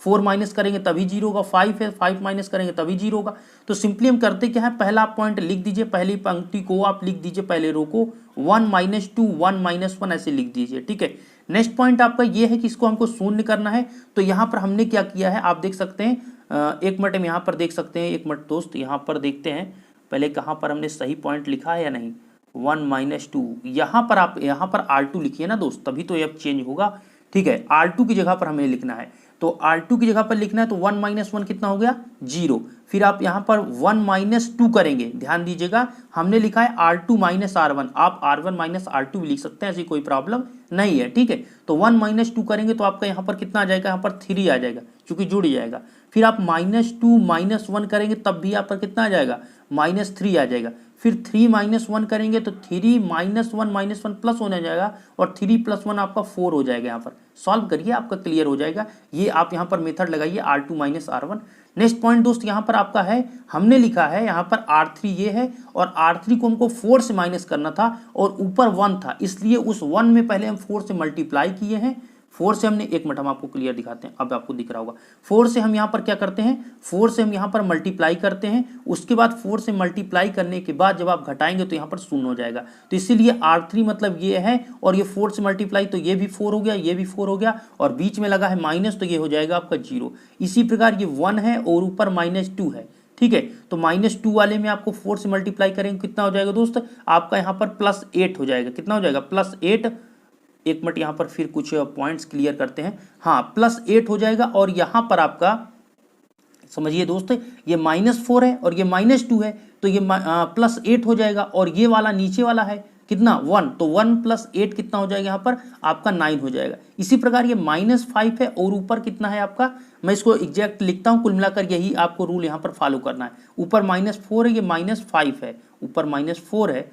4 माइनस करेंगे तभी 0 होगा, 5 है 5 माइनस करेंगे तभी 0 होगा। तो सिंपली हम करते क्या है, पहला आप पॉइंट लिख दीजिए, पहली पंक्ति को आप लिख दीजिए, पहले रो को 1 -2 1 -1 ऐसे लिख दीजिए, ठीक है। नेक्स्ट पॉइंट आपका ये है कि इसको हमको शून्य करना है। तो यहाँ पर हमने क्या किया है आप देख सकते हैं, एक मिनट हम यहाँ पर देख सकते हैं, एक मिनट दोस्त यहाँ पर देखते हैं पहले कहाँ पर हमने सही पॉइंट लिखा है या नहीं। 1 -2 यहाँ पर आप यहाँ पर R2 लिखिए ना दोस्त, तभी तो ये अब चेंज होगा, ठीक है। R2 की जगह पर हमें लिखना है, तो R2 की जगह पर लिखना है, तो 1 -1 कितना हो गया 0। फिर आप यहाँ पर 1 -2 करेंगे, ध्यान दीजिएगा हमने लिखा है R2 -R1, आप R1 -R2 भी लिख सकते हैं, ऐसी कोई प्रॉब्लम नहीं है, ठीक है। तो 1 -2 करेंगे तो आपका यहाँ पर कितना आ जाएगा, यहाँ पर 3 आ जाएगा क्योंकि जुड़ जाएगा। फिर आप -2 -1 करेंगे तब भी आपका कितना आ जाएगा -3 आ जाएगा। फिर 3 -1 करेंगे तो 3 -1 प्लस होने जाएगा, और 3 + 1 आपका 4 हो जाएगा। यहाँ पर सॉल्व करिए, आपका क्लियर हो जाएगा। ये आप यहाँ पर मेथड लगाइए R2 -R1। नेक्स्ट पॉइंट दोस्त यहाँ पर आपका है, हमने लिखा है यहाँ पर R3 ये है, और R3 को हमको 4 से माइनस करना था और ऊपर 1 था, इसलिए उस 1 में पहले हम 4 से मल्टीप्लाई किए हैं। 4 से हमने, एक मिनट हम आपको क्लियर दिखाते हैं, अब आपको दिख रहा होगा। 4 से हम यहाँ पर क्या करते हैं, 4 से हम यहाँ पर मल्टीप्लाई करते हैं, उसके बाद 4 से मल्टीप्लाई करने के बाद जब आप घटाएंगे तो यहाँ पर 0 हो जाएगा। तो इसीलिए R3 मतलब ये है, और ये 4 से मल्टीप्लाई तो ये भी 4 हो गया, ये भी 4 हो गया, और बीच में लगा है माइनस, तो ये हो जाएगा आपका 0। इसी प्रकार ये 1 है और ऊपर -2 है, ठीक है। तो -2 वाले में आपको 4 से मल्टीप्लाई करेंगे, कितना हो जाएगा दोस्त, आपका यहाँ पर +8 हो जाएगा। कितना हो जाएगा +8, एक मिनट यहाँ पर फिर कुछ पॉइंट्स क्लियर करते हैं। हाँ, +8 हो जाएगा, और यहाँ पर आपका समझिए दोस्त, ये -4 है और ये -2 है, तो ये +8 हो जाएगा, और ये वाला नीचे वाला है कितना 1, तो 1 + 8 कितना हो जाएगा यहाँ पर आपका 9 हो जाएगा। इसी प्रकार ये -5 है और ऊपर कितना है आपका, मैं इसको एग्जैक्ट लिखता हूँ, कुल मिलाकर यही आपको रूल यहाँ पर फॉलो करना है। ऊपर -4 है, ये -5 है, ऊपर -4 है,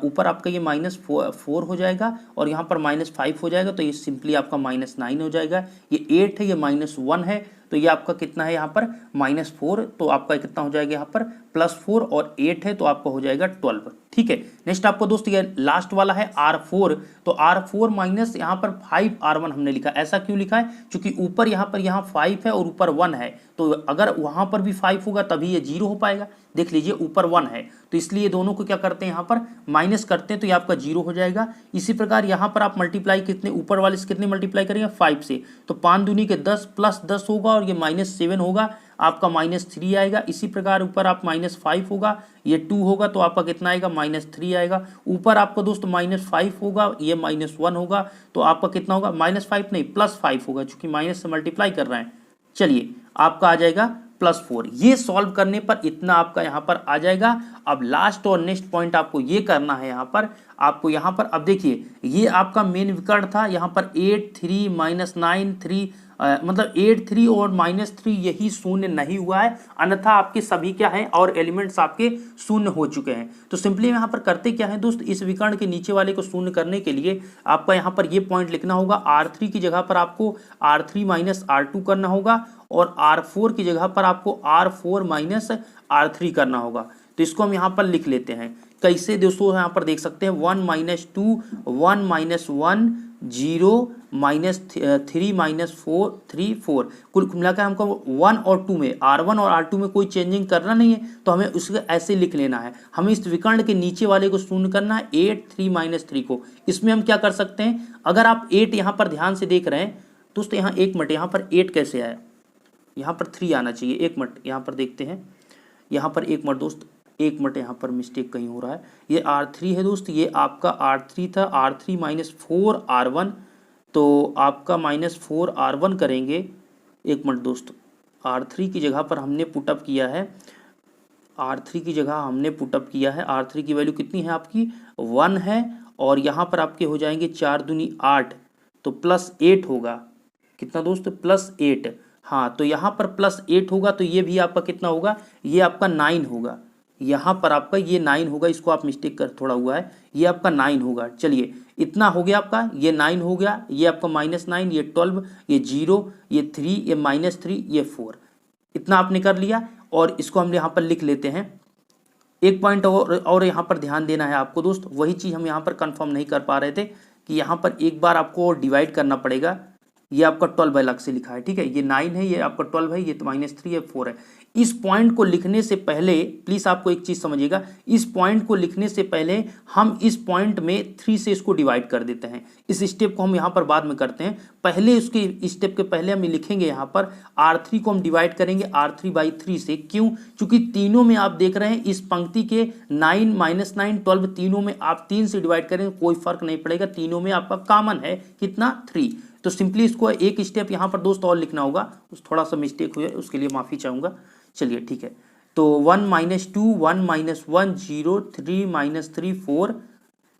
ऊपर आपका ये -4 हो जाएगा, और यहाँ पर -5 हो जाएगा, तो ये सिंपली आपका -9 हो जाएगा। ये 8 है, ये -1 है, तो ये आपका कितना है यहाँ पर -4, तो आपका कितना हो जाएगा यहाँ पर +4, और 8 है तो आपका हो जाएगा 12, ठीक है। नेक्स्ट आपको दोस्त ये लास्ट वाला है R4, तो R4 माइनस यहाँ पर 5R1 हमने लिखा। ऐसा क्यों लिखा है, क्योंकि ऊपर यहाँ 5 है और ऊपर 1 है, तो अगर वहाँ पर भी 5 होगा तभी ये 0 हो पाएगा। देख लीजिए ऊपर 1 है, तो इसलिए दोनों को क्या करते हैं यहाँ पर माइनस करते हैं, तो ये आपका 0 हो जाएगा। इसी प्रकार यहाँ पर आप मल्टीप्लाई कितने, ऊपर वाले से कितने मल्टीप्लाई करेंगे 5 से, तो 5 दूनी के 10 + 10 होगा, और ये -7 होगा, आपका -3 आएगा। इसी प्रकार ऊपर आप -5 होगा, ये 2 होगा, तो आपका कितना आएगा -3 आएगा। ऊपर आपका दोस्त -5 होगा, ये -1 होगा, तो आपका कितना होगा -5 नहीं +5 होगा, चूंकि माइनस से मल्टीप्लाई कर रहे हैं। चलिए आपका आ जाएगा +4। ये सॉल्व करने पर इतना आपका यहाँ पर आ जाएगा। अब लास्ट और नेक्स्ट पॉइंट आपको ये करना है, यहाँ पर आपको यहाँ पर अब देखिए, ये आपका मेन विकर्ण था, यहाँ पर 8 3 -9 3 मतलब 8 3 और -3 यही शून्य नहीं हुआ है, अन्यथा आपके सभी क्या है और एलिमेंट्स आपके शून्य हो चुके हैं। तो सिंपली यहाँ पर करते क्या है दोस्त, इस विकर्ण के नीचे वाले को शून्य करने के लिए आपका यहाँ पर ये पॉइंट लिखना होगा। R3 की जगह पर आपको R3 - R2 करना होगा, और R4 की जगह पर आपको R4 - R3 करना होगा। तो इसको हम यहाँ पर लिख लेते हैं, कैसे दोस्तों, यहाँ पर देख सकते हैं 1 -2 1 -1 0 -3 -4 3 4, कुल मिलाकर हमको 1 और 2 में R1 और R2 में कोई चेंजिंग करना नहीं है, तो हमें उसको ऐसे लिख लेना है। हमें इस विकर्ण के नीचे वाले को शून्य करना है, 8 3 -3 को। इसमें हम क्या कर सकते हैं, अगर आप 8 यहाँ पर ध्यान से देख रहे हैं दोस्तों, यहाँ एक मिनट, यहाँ पर 8 कैसे आया, यहाँ पर 3 आना चाहिए। एक मिनट यहाँ पर देखते हैं, यहाँ पर एक मिनट दोस्त, एक मिनट यहाँ पर मिस्टेक कहीं हो रहा है। ये R3 है दोस्त, ये आपका R3 था, R3 -4 R1, तो आपका -4 R1 करेंगे। एक मिनट दोस्त, R3 की जगह पर हमने पुटअप किया है, R3 की जगह हमने पुटअप किया है। R3 की वैल्यू कितनी है आपकी 1 है, और यहाँ पर आपके हो जाएंगे 4 दूनी 8, तो +8 होगा। कितना दोस्त +8, हाँ, तो यहाँ पर +8 होगा, तो ये भी आपका कितना होगा, ये आपका 9 होगा। यहाँ पर आपका ये 9 होगा, इसको आप मिस्टेक कर थोड़ा हुआ है, ये आपका 9 होगा। चलिए इतना हो गया आपका, ये 9 हो गया, ये आपका -9, ये 12, ये 0, ये 3, ये -3, ये 4, इतना आपने कर लिया। और इसको हम यहाँ पर लिख लेते हैं। एक पॉइंट और यहाँ पर ध्यान देना है आपको दोस्त, वही चीज़ हम यहाँ पर कंफर्म नहीं कर पा रहे थे कि यहाँ पर एक बार आपको डिवाइड करना पड़ेगा। ये आपका 12 अलग से लिखा है, ठीक है, ये 9 है, ये आपका 12 है, ये -3 है, 4 है। इस पॉइंट को लिखने से पहले प्लीज़ आपको एक चीज़ समझिएगा, इस पॉइंट को लिखने से पहले हम इस पॉइंट में 3 से इसको डिवाइड कर देते हैं। इस स्टेप को हम यहाँ पर बाद में करते हैं, पहले उसके स्टेप के पहले हम लिखेंगे यहाँ पर R3 को हम डिवाइड करेंगे R3/3 से। क्यों? चूंकि तीनों में आप देख रहे हैं इस पंक्ति के 9, -9, 12 तीनों में आप 3 से डिवाइड करेंगे, कोई फर्क नहीं पड़ेगा, तीनों में आपका कॉमन है कितना? 3। तो सिंपली इसको एक स्टेप यहाँ पर दोस्त और लिखना होगा, थोड़ा सा मिस्टेक हुआ है, उसके लिए माफ़ी चाहूँगा। चलिए ठीक है, तो 1 - 2, 1 - 1, 0, 3 - 3, 4,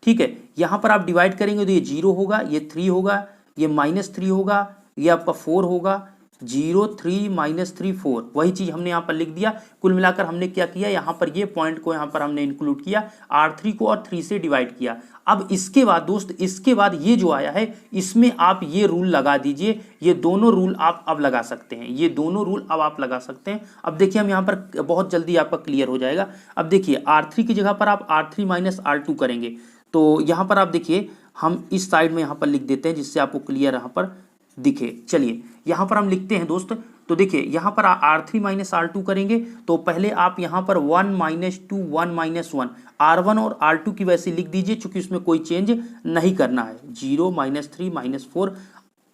ठीक है। यहाँ पर आप डिवाइड करेंगे तो ये 0 होगा, ये 3 होगा, ये -3 होगा, ये आपका 4 होगा, 0, 3, -3, 4, वही चीज़ हमने यहाँ पर लिख दिया। कुल मिलाकर हमने क्या किया, यहाँ पर ये पॉइंट को यहाँ पर हमने इंक्लूड किया, R3 को और 3 से डिवाइड किया। अब इसके बाद दोस्त, इसके बाद ये जो आया है इसमें आप ये रूल लगा दीजिए, ये दोनों रूल आप अब लगा सकते हैं, ये दोनों रूल अब आप लगा सकते हैं। अब देखिए हम यहाँ पर बहुत जल्दी आपका क्लियर हो जाएगा। अब देखिए R3 की जगह पर आप R3 - R2 करेंगे, तो यहाँ पर आप देखिए हम इस साइड में यहाँ पर लिख देते हैं जिससे आपको क्लियर यहाँ पर दिखे। चलिए यहाँ पर हम लिखते हैं दोस्त, तो देखिए यहाँ पर R3 - R2 करेंगे तो पहले आप यहाँ पर 1 - 2, 1 - 1, R1 और R2 की वैसे लिख दीजिए, चूंकि उसमें कोई चेंज नहीं करना है। 0, -3, -4,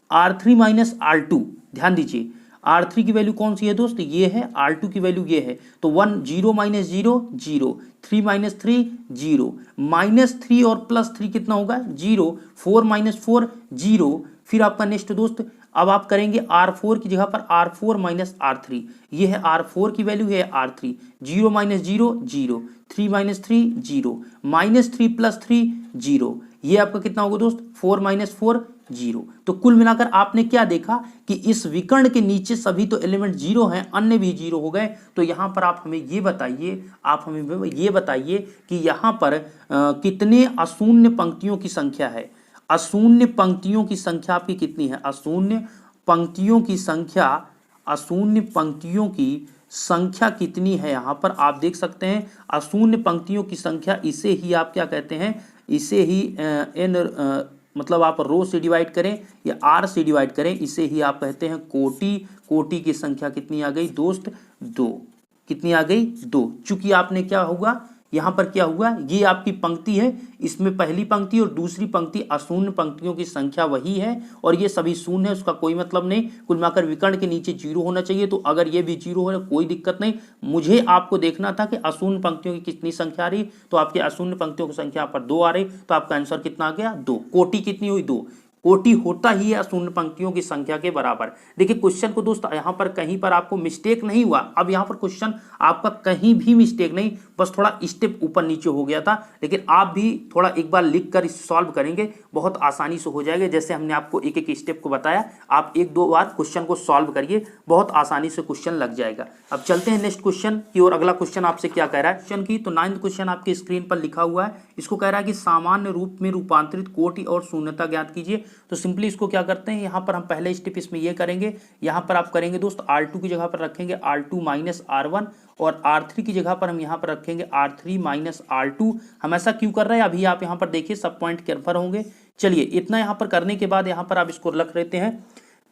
R3 - R2, ध्यान दीजिए R3 की वैल्यू कौन सी है दोस्त, ये है, R2 की वैल्यू ये है, तो 0 - 0, 0, 3 - 3, 0, -3 और +3 कितना होगा, 0, 4 - 4, 0। फिर आपका नेक्स्ट दोस्त, अब आप करेंगे R4 की जगह पर R4 - R3, ये है R4 की वैल्यू, है R3, 0 - 0, 0, 3 - 3, 0, -3 + 3, 0, ये आपका कितना होगा दोस्त, 4 - 4, 0। तो कुल मिलाकर आपने क्या देखा कि इस विकर्ण के नीचे सभी तो एलिमेंट 0 हैं, अन्य भी 0 हो गए। तो यहाँ पर आप हमें ये बताइए, कि यहाँ पर कितने अशून्य पंक्तियों की संख्या है। अशून्य पंक्तियों की संख्या आपकी कितनी है, अशून्य पंक्तियों की संख्या कितनी है, यहाँ पर आप देख सकते हैं अशून्य पंक्तियों की संख्या, इसे ही आप क्या कहते हैं, इसे ही मतलब आप रो से डिवाइड करें या R से डिवाइड करें, इसे ही आप कहते हैं कोटि। कोटि की संख्या कितनी आ गई दोस्त, 2। कितनी आ गई, 2। चूंकि आपने क्या होगा, यहाँ पर क्या हुआ, ये आपकी पंक्ति है, इसमें पहली पंक्ति और दूसरी पंक्ति अशून्य पंक्तियों की संख्या वही है, और ये सभी शून्य है, उसका कोई मतलब नहीं। कुल मिलाकर विकर्ण के नीचे 0 होना चाहिए, तो अगर ये भी 0 हो कोई दिक्कत नहीं। मुझे आपको देखना था कि अशून्य पंक्तियों की कितनी संख्या आ रही, तो आपके अशून्य पंक्तियों की संख्या पर 2 आ रही, तो आपका आंसर कितना आ गया, 2। कोटि कितनी हुई, 2। कोटि होता ही है अशून्य पंक्तियों की संख्या के बराबर। देखिए क्वेश्चन को दोस्त यहाँ पर कहीं पर आपको मिस्टेक नहीं हुआ, अब यहाँ पर क्वेश्चन आपका कहीं भी मिस्टेक नहीं, बस थोड़ा स्टेप ऊपर नीचे हो गया था, लेकिन आप भी थोड़ा एक बार लिख कर सॉल्व करेंगे, बहुत आसानी से हो जाएगा। जैसे हमने आपको एक एक स्टेप को बताया, आप 1-2 बार क्वेश्चन को सॉल्व करिए, बहुत आसानी से क्वेश्चन लग जाएगा। अब चलते हैं नेक्स्ट क्वेश्चन की और। अगला क्वेश्चन आपसे क्या कह रहा है क्वेश्चन की, तो 9th क्वेश्चन आपके स्क्रीन पर लिखा हुआ है। इसको कह रहा है कि सामान्य रूप में रूपांतरित कोटि और शून्यता ज्ञात कीजिए। तो सिंपली इसको क्या करते हैं, यहाँ पर हम पहले स्टेप इसमें ये करेंगे, यहाँ पर आप करेंगे दोस्त R2 की जगह पर रखेंगे R2 - R1, और R3 की जगह पर हम यहाँ पर रखेंगे R3 - R2। हम ऐसा क्यों कर रहे हैं, अभी आप यहाँ पर देखिए सब पॉइंट क्लियर होंगे। चलिए इतना यहाँ पर करने के बाद यहाँ पर आप इसको रख लेते हैं।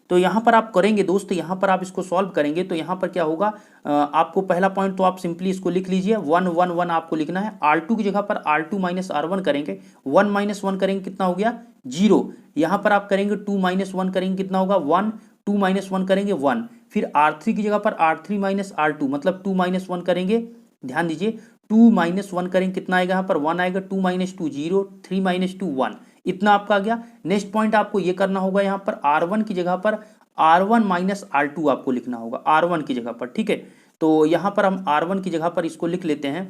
तो यहाँ पर आप करेंगे दोस्त, यहाँ पर आप इसको सॉल्व करेंगे, तो यहाँ पर क्या होगा, आपको पहला पॉइंट तो आप सिंपली इसको लिख लीजिए, 1 1 1 आपको लिखना है। R2 की जगह पर R2 - R1 करेंगे, 1 - 1 करेंगे, कितना हो गया, 0। यहाँ पर आप करेंगे 2 - 1 करेंगे, कितना होगा, 1, 2 - 1 करेंगे, 1। फिर R3 की जगह पर R3 - R2 मतलब 2 - 1 करेंगे, ध्यान दीजिए 2 - 1 करेंगे, कितना आएगा, यहाँ पर 1 आएगा, 2 - 2 0, 3 - 2 1, इतना आपका आ गया। नेक्स्ट पॉइंट आपको ये करना होगा, यहाँ पर R1 की जगह पर R1 - R2 आपको लिखना होगा, R1 की जगह पर, ठीक है। तो यहाँ पर हम R1 की जगह पर इसको लिख लेते हैं।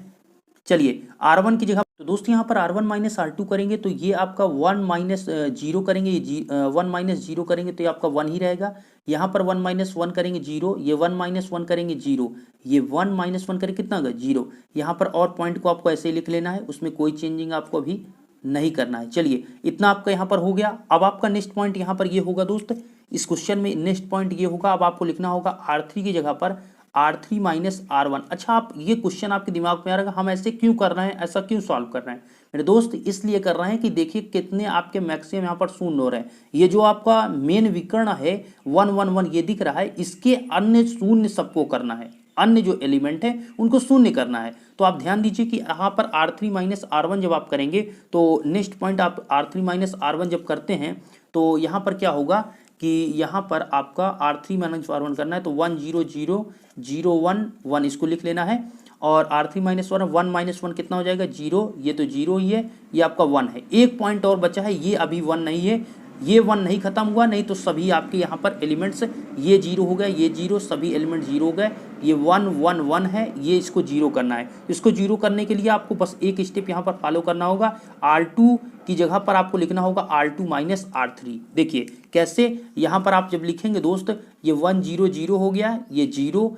चलिए R1 की जगह तो दोस्त यहाँ पर R1 माइनस R2 करेंगे तो ये आपका 1 माइनस 0 करेंगे, ये 1 माइनस 0 करेंगे तो ये आपका 1 ही रहेगा। यहाँ पर 1 माइनस 1 करेंगे 0, ये 1 माइनस 1 करेंगे 0, ये 1 माइनस 1 करेंगे कितना होगा 0। यहाँ पर और पॉइंट को आपको ऐसे ही लिख लेना है, उसमें कोई चेंजिंग आपको अभी नहीं करना है। चलिए इतना आपका यहाँ पर हो गया। अब आपका नेक्स्ट पॉइंट यहाँ पर ये होगा दोस्त, इस क्वेश्चन में नेक्स्ट पॉइंट ये होगा, अब आपको लिखना होगा R3 की जगह पर R3 माइनस R1। अच्छा, आप ये क्वेश्चन आपके दिमाग में आ रहा है हम ऐसे क्यों कर रहे हैं, ऐसा क्यों सॉल्व कर रहे हैं मेरे दोस्त? इसलिए कर रहे हैं कि देखिए कितने आपके मैक्सिमम यहाँ पर शून्य हो रहे हैं। ये जो आपका मेन विकर्ण है 1 1 1 ये दिख रहा है, इसके अन्य शून्य सबको करना है, अन्य जो एलिमेंट है उनको शून्य करना है। तो आप ध्यान दीजिए कि यहाँ पर R3 माइनस R1 जब आप करेंगे तो नेक्स्ट पॉइंट आप R3 माइनस R1 जब करते हैं तो यहाँ पर क्या होगा कि यहाँ पर आपका R3 माइनस R1 करना है तो 1 0 0 0 1 1 इसको लिख लेना है। और R3 माइनस 1 माइनस 1 कितना हो जाएगा 0, ये तो 0 ही है, ये आपका 1 है। एक पॉइंट और बचा है, ये अभी 1 नहीं है, ये 1 नहीं खत्म हुआ, नहीं तो सभी आपके यहाँ पर एलिमेंट्स ये 0 हो गए, ये 0, सभी एलिमेंट 0 हो गए। ये 1 1 1 है, ये इसको 0 करना है। इसको 0 करने के लिए आपको बस एक स्टेप यहाँ पर फॉलो करना होगा, R2 की जगह पर आपको लिखना होगा R2 माइनस R3। देखिए कैसे, यहाँ पर आप जब लिखेंगे दोस्त ये 1 0 0 हो गया, ये 0,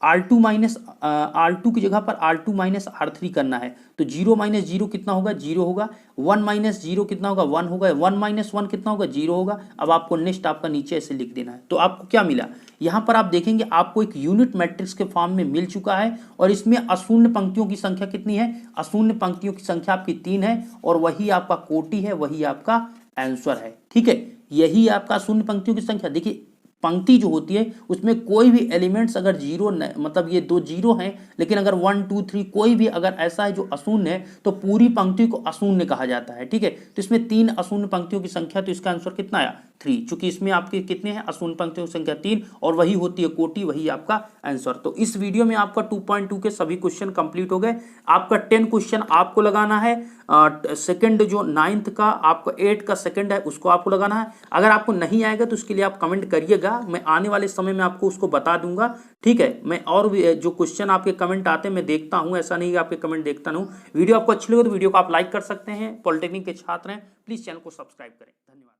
R2 माइनस R2 की जगह पर R2 माइनस R3 करना है तो 0 माइनस 0 कितना होगा 0 होगा, 1 माइनस 0 कितना होगा 1 होगा, 1 माइनस 1 कितना होगा 0 होगा। अब आपको नेक्स्ट आपका नीचे ऐसे लिख देना है। तो आपको क्या मिला, यहाँ पर आप देखेंगे आपको एक यूनिट मैट्रिक्स के फॉर्म में मिल चुका है और इसमें अशून्य पंक्तियों की संख्या कितनी है, अशून्य पंक्तियों की संख्या आपकी 3 है और वही आपका कोटि है, वही आपका आंसर है। ठीक है, यही आपका शून्य पंक्तियों की संख्या। देखिए पंक्ति जो होती है उसमें कोई भी एलिमेंट्स अगर 0 मतलब ये 2 0 हैं, लेकिन अगर 1 2 3 कोई भी अगर ऐसा है जो अशून्य है तो पूरी पंक्ति को अशून्य कहा जाता है। ठीक है, तो इसमें 3 अशून्य पंक्तियों की संख्या, तो इसका आंसर कितना आया 3, चूंकि इसमें आपके कितने हैं अशून्य पंक्तियों की संख्या 3 और वही होती है कोटि, वही आपका आंसर। तो इस वीडियो में आपका 2.2 के सभी क्वेश्चन कंप्लीट हो गए। आपका 10 क्वेश्चन आपको लगाना है, सेकंड जो 9th का आपका 8 का सेकंड है उसको आपको लगाना है। अगर आपको नहीं आएगा तो उसके लिए आप कमेंट करिएगा, मैं आने वाले समय में आपको उसको बता दूंगा। ठीक है, मैं और भी जो क्वेश्चन आपके कमेंट आते हैं मैं देखता हूं, ऐसा नहीं कि आपके कमेंट देखता नहीं हूं। वीडियो आपको अच्छी लगे तो वीडियो को आप लाइक कर सकते हैं। पॉलिटेक्निक के छात्र हैं, प्लीज चैनल को सब्सक्राइब करें। धन्यवाद।